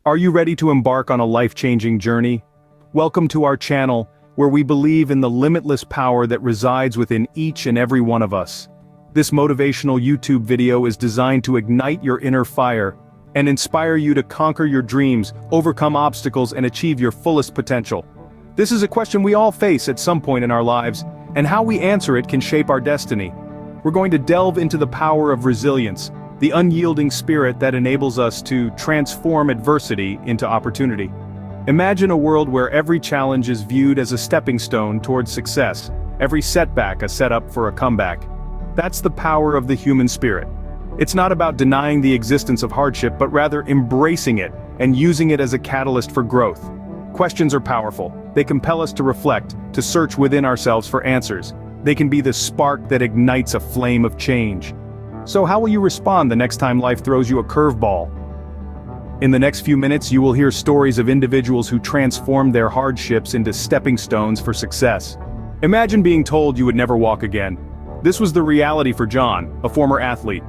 Are you ready to embark on a life-changing journey? Welcome to our channel, where we believe in the limitless power that resides within each and every one of us. This motivational YouTube video is designed to ignite your inner fire and inspire you to conquer your dreams, overcome obstacles, and achieve your fullest potential. This is a question we all face at some point in our lives, and how we answer it can shape our destiny. We're going to delve into the power of resilience, the unyielding spirit that enables us to transform adversity into opportunity. Imagine a world where every challenge is viewed as a stepping stone towards success, every setback a setup for a comeback. That's the power of the human spirit. It's not about denying the existence of hardship, but rather embracing it and using it as a catalyst for growth. Questions are powerful. They compel us to reflect, to search within ourselves for answers. They can be the spark that ignites a flame of change. So how will you respond the next time life throws you a curveball? In the next few minutes, you will hear stories of individuals who transformed their hardships into stepping stones for success. Imagine being told you would never walk again. This was the reality for John, a former athlete.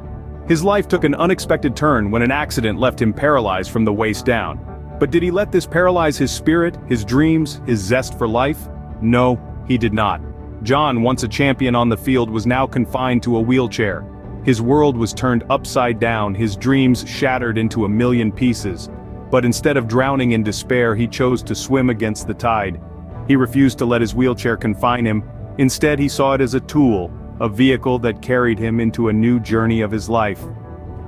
His life took an unexpected turn when an accident left him paralyzed from the waist down. But did he let this paralyze his spirit, his dreams, his zest for life? No, he did not. John, once a champion on the field, was now confined to a wheelchair. His world was turned upside down, his dreams shattered into a million pieces. But instead of drowning in despair, he chose to swim against the tide. He refused to let his wheelchair confine him. Instead, he saw it as a tool, a vehicle that carried him into a new journey of his life.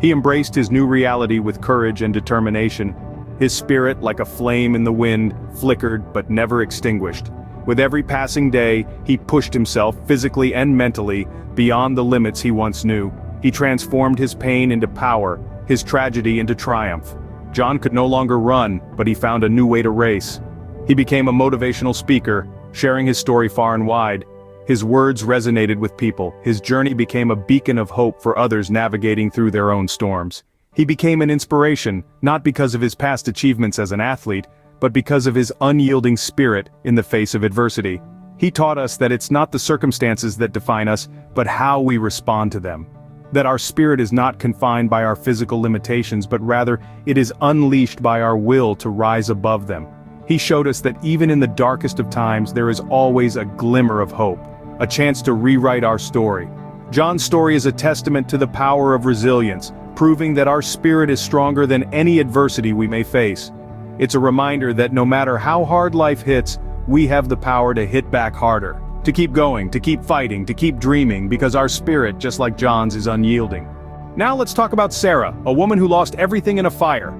He embraced his new reality with courage and determination. His spirit, like a flame in the wind, flickered but never extinguished. With every passing day, he pushed himself, physically and mentally, beyond the limits he once knew. He transformed his pain into power, his tragedy into triumph. John could no longer run, but he found a new way to race. He became a motivational speaker, sharing his story far and wide. His words resonated with people. His journey became a beacon of hope for others navigating through their own storms. He became an inspiration, not because of his past achievements as an athlete, but because of his unyielding spirit in the face of adversity. He taught us that it's not the circumstances that define us, but how we respond to them. That our spirit is not confined by our physical limitations, but rather it is unleashed by our will to rise above them. He showed us that even in the darkest of times, there is always a glimmer of hope, a chance to rewrite our story. John's story is a testament to the power of resilience, proving that our spirit is stronger than any adversity we may face. It's a reminder that no matter how hard life hits, we have the power to hit back harder. To keep going, to keep fighting, to keep dreaming, because our spirit, just like John's, is unyielding. Now let's talk about Sarah, a woman who lost everything in a fire.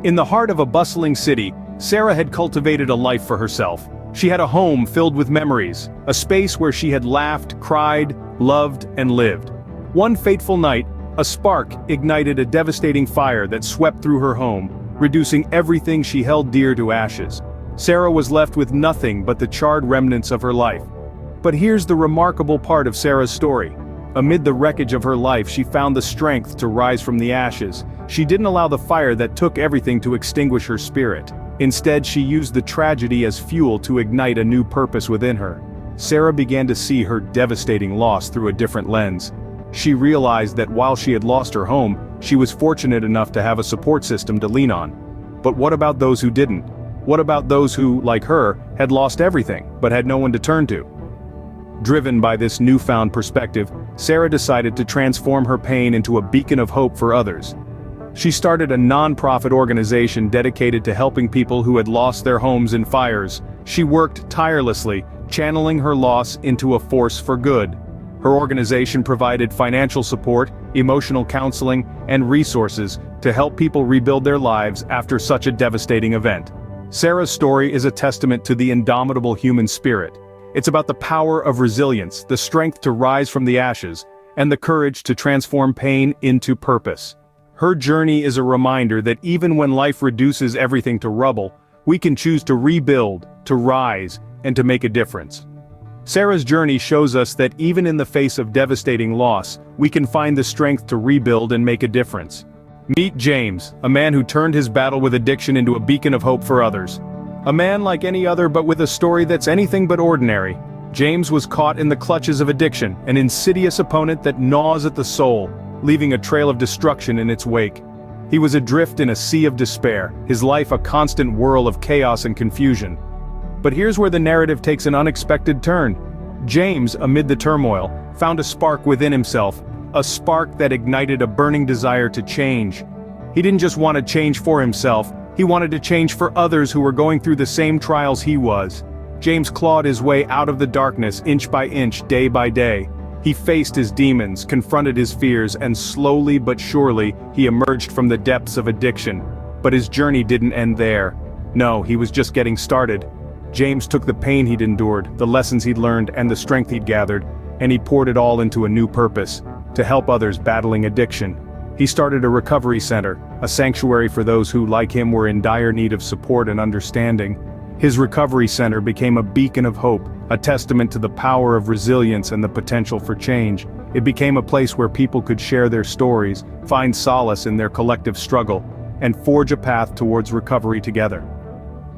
In the heart of a bustling city, Sarah had cultivated a life for herself. She had a home filled with memories, a space where she had laughed, cried, loved, and lived. One fateful night, a spark ignited a devastating fire that swept through her home, reducing everything she held dear to ashes. Sarah was left with nothing but the charred remnants of her life. But here's the remarkable part of Sarah's story. Amid the wreckage of her life, she found the strength to rise from the ashes. She didn't allow the fire that took everything to extinguish her spirit. Instead, she used the tragedy as fuel to ignite a new purpose within her. Sarah began to see her devastating loss through a different lens. She realized that while she had lost her home, she was fortunate enough to have a support system to lean on. But what about those who didn't? What about those who, like her, had lost everything, but had no one to turn to? Driven by this newfound perspective, Sarah decided to transform her pain into a beacon of hope for others. She started a non-profit organization dedicated to helping people who had lost their homes in fires. She worked tirelessly, channeling her loss into a force for good. Her organization provided financial support, emotional counseling, and resources to help people rebuild their lives after such a devastating event. Sarah's story is a testament to the indomitable human spirit. It's about the power of resilience, the strength to rise from the ashes, and the courage to transform pain into purpose. Her journey is a reminder that even when life reduces everything to rubble, we can choose to rebuild, to rise, and to make a difference. Sarah's journey shows us that even in the face of devastating loss, we can find the strength to rebuild and make a difference. Meet James, a man who turned his battle with addiction into a beacon of hope for others. A man like any other, but with a story that's anything but ordinary. James was caught in the clutches of addiction, an insidious opponent that gnaws at the soul, leaving a trail of destruction in its wake. He was adrift in a sea of despair, his life a constant whirl of chaos and confusion. But here's where the narrative takes an unexpected turn. James, amid the turmoil, found a spark within himself, a spark that ignited a burning desire to change. He didn't just want to change for himself, he wanted to change for others who were going through the same trials he was. James clawed his way out of the darkness inch by inch, day by day. He faced his demons, confronted his fears, and slowly but surely, he emerged from the depths of addiction. But his journey didn't end there. No, he was just getting started. James took the pain he'd endured, the lessons he'd learned, and the strength he'd gathered, and he poured it all into a new purpose: to help others battling addiction. He started a recovery center, a sanctuary for those who, like him, were in dire need of support and understanding. His recovery center became a beacon of hope, a testament to the power of resilience and the potential for change. It became a place where people could share their stories, find solace in their collective struggle, and forge a path towards recovery together.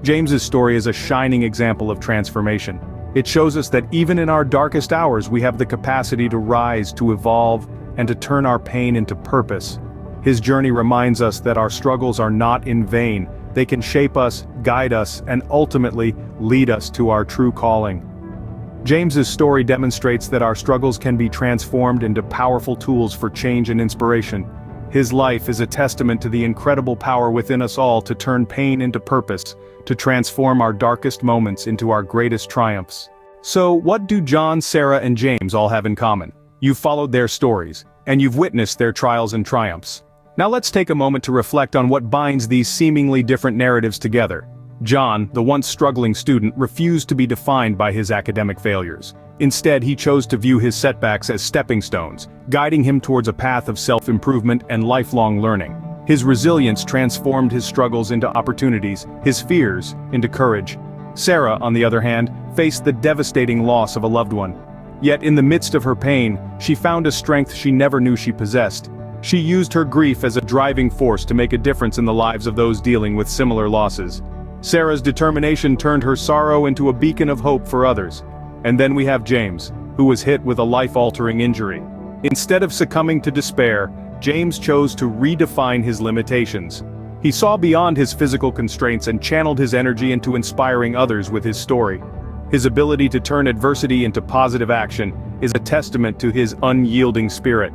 James's story is a shining example of transformation. It shows us that even in our darkest hours we have the capacity to rise, to evolve, and to turn our pain into purpose. His journey reminds us that our struggles are not in vain. They can shape us, guide us, and ultimately lead us to our true calling. James's story demonstrates that our struggles can be transformed into powerful tools for change and inspiration. His life is a testament to the incredible power within us all to turn pain into purpose, to transform our darkest moments into our greatest triumphs. So, what do John, Sarah, and James all have in common? You've followed their stories, and you've witnessed their trials and triumphs. Now let's take a moment to reflect on what binds these seemingly different narratives together. John, the once struggling student, refused to be defined by his academic failures. Instead, he chose to view his setbacks as stepping stones, guiding him towards a path of self-improvement and lifelong learning. His resilience transformed his struggles into opportunities, his fears into courage. Sarah, on the other hand, faced the devastating loss of a loved one. Yet in the midst of her pain, she found a strength she never knew she possessed. She used her grief as a driving force to make a difference in the lives of those dealing with similar losses. Sarah's determination turned her sorrow into a beacon of hope for others. And then we have James, who was hit with a life-altering injury. Instead of succumbing to despair, James chose to redefine his limitations. He saw beyond his physical constraints and channeled his energy into inspiring others with his story. His ability to turn adversity into positive action is a testament to his unyielding spirit.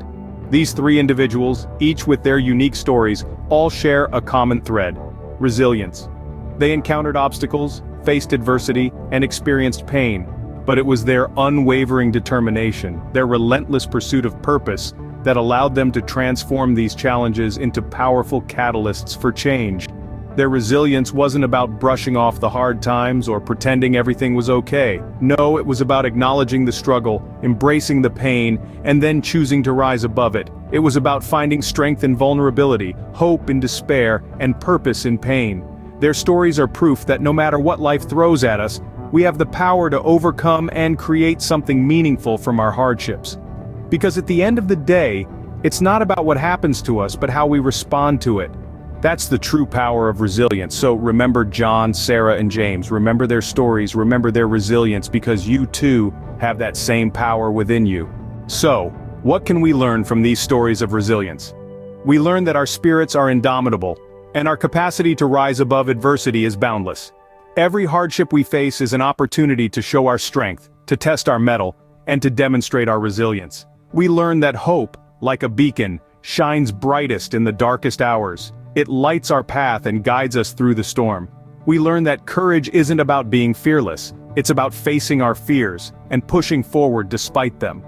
These three individuals, each with their unique stories, all share a common thread: resilience. They encountered obstacles, faced adversity, and experienced pain, but it was their unwavering determination, their relentless pursuit of purpose, that allowed them to transform these challenges into powerful catalysts for change. Their resilience wasn't about brushing off the hard times or pretending everything was okay. No, it was about acknowledging the struggle, embracing the pain, and then choosing to rise above it. It was about finding strength in vulnerability, hope in despair, and purpose in pain. Their stories are proof that no matter what life throws at us, we have the power to overcome and create something meaningful from our hardships. Because at the end of the day, it's not about what happens to us, but how we respond to it. That's the true power of resilience. So remember John, Sarah, and James. Remember their stories, remember their resilience, because you too have that same power within you. So, what can we learn from these stories of resilience? We learn that our spirits are indomitable, and our capacity to rise above adversity is boundless. Every hardship we face is an opportunity to show our strength, to test our mettle, and to demonstrate our resilience. We learn that hope, like a beacon, shines brightest in the darkest hours. It lights our path and guides us through the storm. We learn that courage isn't about being fearless, it's about facing our fears and pushing forward despite them.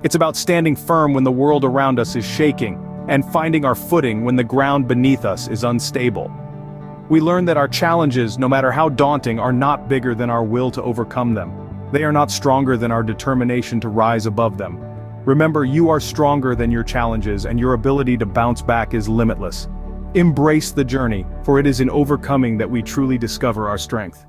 It's about standing firm when the world around us is shaking, and finding our footing when the ground beneath us is unstable. We learn that our challenges, no matter how daunting, are not bigger than our will to overcome them. They are not stronger than our determination to rise above them. Remember, you are stronger than your challenges, and your ability to bounce back is limitless. Embrace the journey, for it is in overcoming that we truly discover our strength.